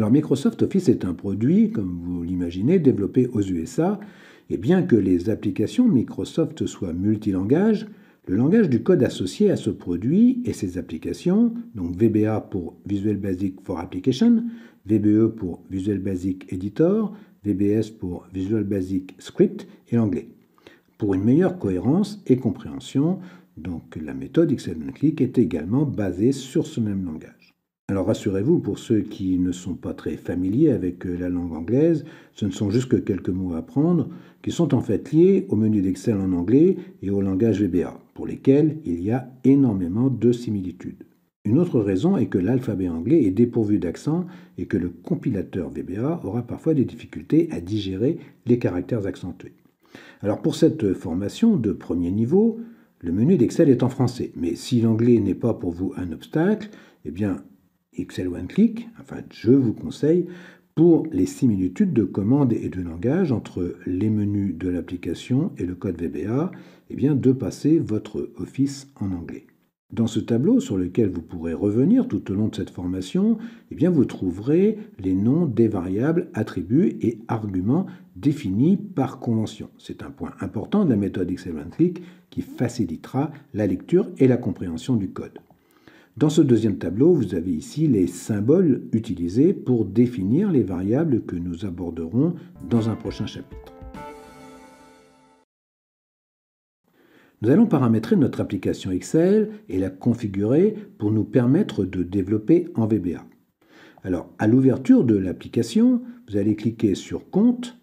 Alors Microsoft Office est un produit, comme vous l'imaginez, développé aux USA, et bien que les applications Microsoft soient multilangages, le langage du code associé à ce produit et ses applications, donc VBA pour Visual Basic for Application, VBE pour Visual Basic Editor, VBS pour Visual Basic Script et l'anglais. Pour une meilleure cohérence et compréhension, donc la méthode XL1Click est également basée sur ce même langage. Alors rassurez-vous, pour ceux qui ne sont pas très familiers avec la langue anglaise, ce ne sont juste que quelques mots à apprendre, qui sont en fait liés au menu d'Excel en anglais et au langage VBA, pour lesquels il y a énormément de similitudes. Une autre raison est que l'alphabet anglais est dépourvu d'accent et que le compilateur VBA aura parfois des difficultés à digérer les caractères accentués. Alors pour cette formation de premier niveau, le menu d'Excel est en français, mais si l'anglais n'est pas pour vous un obstacle, eh bien XL1Click, je vous conseille, pour les similitudes de commandes et de langage entre les menus de l'application et le code VBA, eh bien de passer votre Office en anglais. Dans ce tableau sur lequel vous pourrez revenir tout au long de cette formation, eh bien vous trouverez les noms des variables, attributs et arguments définis par convention. C'est un point important de la méthode XL1Click qui facilitera la lecture et la compréhension du code. Dans ce deuxième tableau, vous avez ici les symboles utilisés pour définir les variables que nous aborderons dans un prochain chapitre. Nous allons paramétrer notre application Excel et la configurer pour nous permettre de développer en VBA. Alors, à l'ouverture de l'application, vous allez cliquer sur Compte.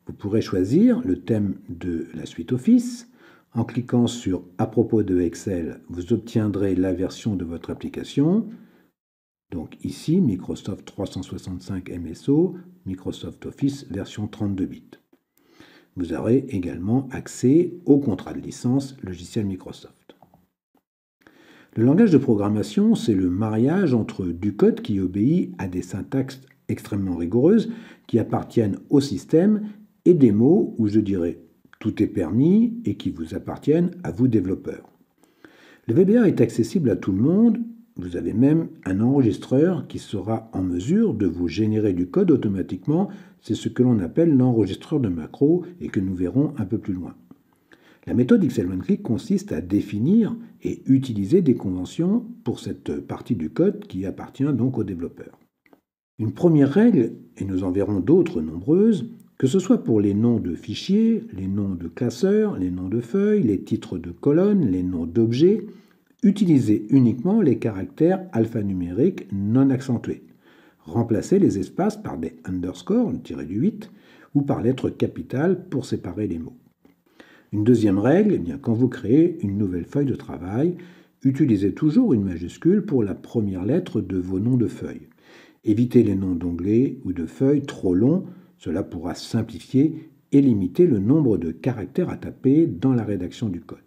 Vous pourrez choisir le thème de la suite Office. En cliquant sur « À propos de Excel », vous obtiendrez la version de votre application. Donc ici, Microsoft 365 MSO, Microsoft Office version 32 bits. Vous aurez également accès au contrat de licence logiciel Microsoft. Le langage de programmation, c'est le mariage entre du code qui obéit à des syntaxes extrêmement rigoureuses qui appartiennent au système et des mots où je dirais tout est permis et qui vous appartiennent à vous développeurs. Le VBA est accessible à tout le monde. Vous avez même un enregistreur qui sera en mesure de vous générer du code automatiquement. C'est ce que l'on appelle l'enregistreur de macros et que nous verrons un peu plus loin. La méthode XL1Click consiste à définir et utiliser des conventions pour cette partie du code qui appartient donc aux développeurs. Une première règle, et nous en verrons d'autres nombreuses, que ce soit pour les noms de fichiers, les noms de classeurs, les noms de feuilles, les titres de colonnes, les noms d'objets, utilisez uniquement les caractères alphanumériques non accentués. Remplacez les espaces par des underscores, le tiré du 8, ou par lettres capitales pour séparer les mots. Une deuxième règle, eh bien, quand vous créez une nouvelle feuille de travail, utilisez toujours une majuscule pour la première lettre de vos noms de feuilles. Évitez les noms d'onglets ou de feuilles trop longs. Cela pourra simplifier et limiter le nombre de caractères à taper dans la rédaction du code.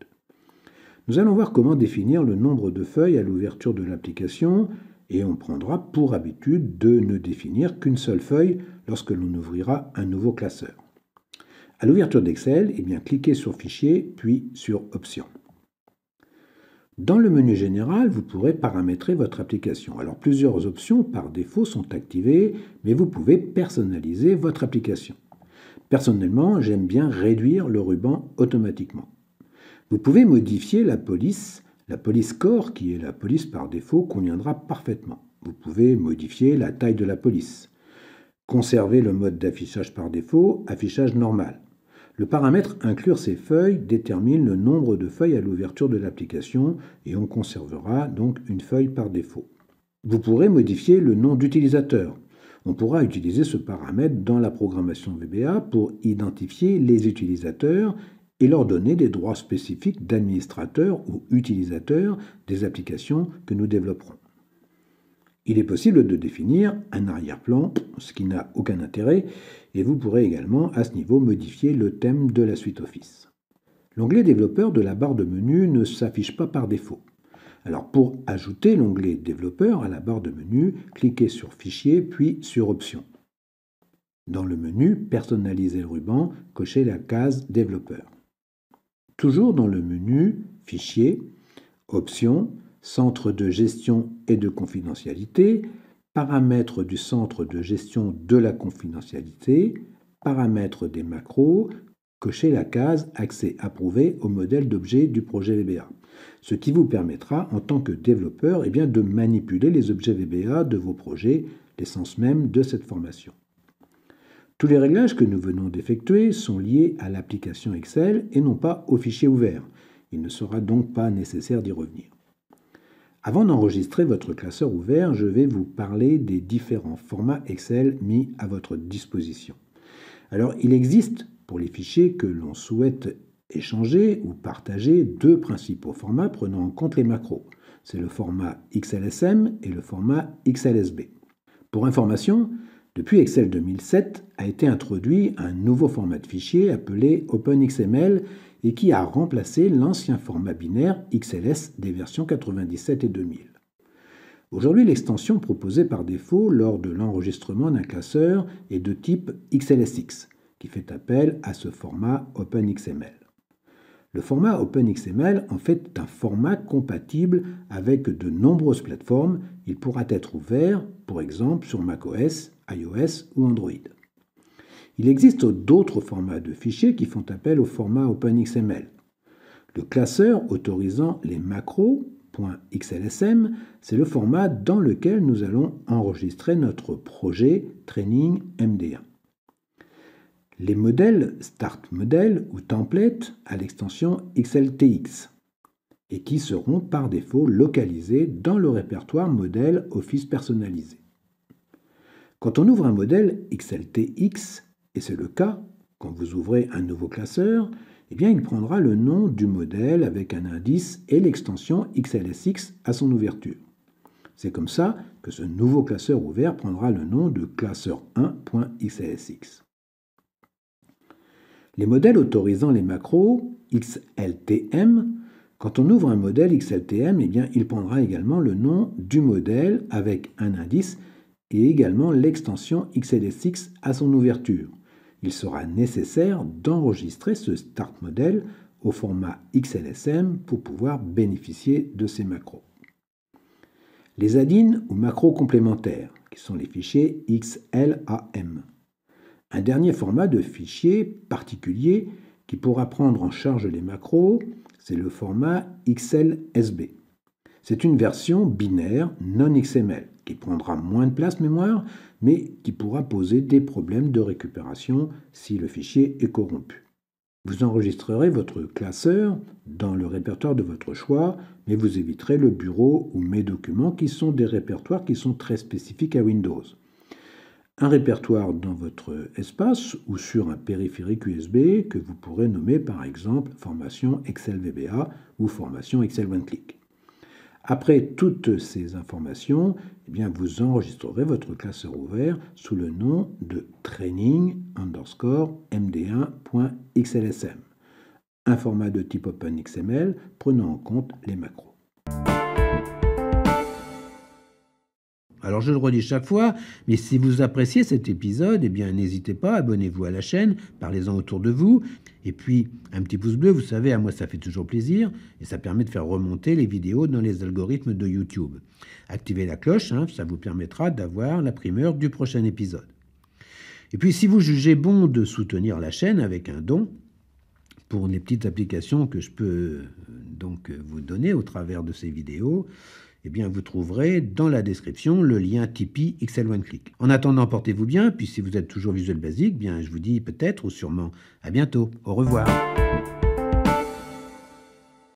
Nous allons voir comment définir le nombre de feuilles à l'ouverture de l'application et on prendra pour habitude de ne définir qu'une seule feuille lorsque l'on ouvrira un nouveau classeur. À l'ouverture d'Excel, eh bien, cliquez sur Fichier puis sur Options. Dans le menu général, vous pourrez paramétrer votre application. Alors plusieurs options par défaut sont activées, mais vous pouvez personnaliser votre application. Personnellement, j'aime bien réduire le ruban automatiquement. Vous pouvez modifier la police core, qui est la police par défaut, conviendra parfaitement. Vous pouvez modifier la taille de la police. Conserver le mode d'affichage par défaut, affichage normal. Le paramètre Inclure ces feuilles détermine le nombre de feuilles à l'ouverture de l'application et on conservera donc une feuille par défaut. Vous pourrez modifier le nom d'utilisateur. On pourra utiliser ce paramètre dans la programmation VBA pour identifier les utilisateurs et leur donner des droits spécifiques d'administrateur ou utilisateur des applications que nous développerons. Il est possible de définir un arrière-plan, ce qui n'a aucun intérêt, et vous pourrez également à ce niveau modifier le thème de la suite Office. L'onglet développeur de la barre de menu ne s'affiche pas par défaut. Alors pour ajouter l'onglet développeur à la barre de menu, cliquez sur Fichier puis sur Options. Dans le menu Personnaliser le ruban, cochez la case Développeur. Toujours dans le menu Fichier, Options, Centre de gestion et de confidentialité, paramètres du centre de gestion de la confidentialité, paramètres des macros, cochez la case Accès approuvé au modèle d'objet du projet VBA, ce qui vous permettra en tant que développeur de manipuler les objets VBA de vos projets, l'essence même de cette formation. Tous les réglages que nous venons d'effectuer sont liés à l'application Excel et non pas au fichier ouvert. Il ne sera donc pas nécessaire d'y revenir. Avant d'enregistrer votre classeur ouvert, je vais vous parler des différents formats Excel mis à votre disposition. Alors, il existe, pour les fichiers que l'on souhaite échanger ou partager, deux principaux formats prenant en compte les macros. C'est le format XLSM et le format XLSB. Pour information, depuis Excel 2007 a été introduit un nouveau format de fichier appelé OpenXML et qui a remplacé l'ancien format binaire XLS des versions 97 et 2000. Aujourd'hui, l'extension proposée par défaut lors de l'enregistrement d'un classeur est de type XLSX, qui fait appel à ce format OpenXML. Le format OpenXML en fait est un format compatible avec de nombreuses plateformes. Il pourra être ouvert, par exemple, sur macOS, iOS ou Android. Il existe d'autres formats de fichiers qui font appel au format OpenXML. Le classeur autorisant les macros .xlsm, c'est le format dans lequel nous allons enregistrer notre projet Training MD1. Les modèles Start Model ou Template à l'extension XLTX et qui seront par défaut localisés dans le répertoire modèle Office personnalisé. Quand on ouvre un modèle XLTX, et c'est le cas quand vous ouvrez un nouveau classeur, il prendra le nom du modèle avec un indice et l'extension XLSX à son ouverture. C'est comme ça que ce nouveau classeur ouvert prendra le nom de classeur1.xlsx. Les modèles autorisant les macros XLTM, quand on ouvre un modèle XLTM, il prendra également le nom du modèle avec un indice et également l'extension XLSX à son ouverture. Il sera nécessaire d'enregistrer ce Start Model au format XLSM pour pouvoir bénéficier de ces macros. Les add-ins ou macros complémentaires, qui sont les fichiers XLAM. Un dernier format de fichier particulier qui pourra prendre en charge les macros, c'est le format XLSB. C'est une version binaire non XML qui prendra moins de place mémoire, mais qui pourra poser des problèmes de récupération si le fichier est corrompu. Vous enregistrerez votre classeur dans le répertoire de votre choix, mais vous éviterez le bureau ou mes documents qui sont des répertoires qui sont très spécifiques à Windows. Un répertoire dans votre espace ou sur un périphérique USB que vous pourrez nommer par exemple formation Excel VBA ou formation Excel OneClick. Après toutes ces informations, vous enregistrerez votre classeur ouvert sous le nom de training_md1.xlsm, un format de type OpenXML prenant en compte les macros. Alors je le redis chaque fois, mais si vous appréciez cet épisode, n'hésitez pas, abonnez-vous à la chaîne, parlez-en autour de vous, et puis un petit pouce bleu, vous savez, à moi ça fait toujours plaisir, et ça permet de faire remonter les vidéos dans les algorithmes de YouTube. Activez la cloche, ça vous permettra d'avoir la primeur du prochain épisode. Et puis si vous jugez bon de soutenir la chaîne avec un don, pour les petites applications que je peux donc vous donner au travers de ces vidéos, vous trouverez dans la description le lien Tipeee Excel OneClick. En attendant, portez-vous bien, puis si vous êtes toujours Visual Basic, je vous dis peut-être ou sûrement à bientôt. Au revoir.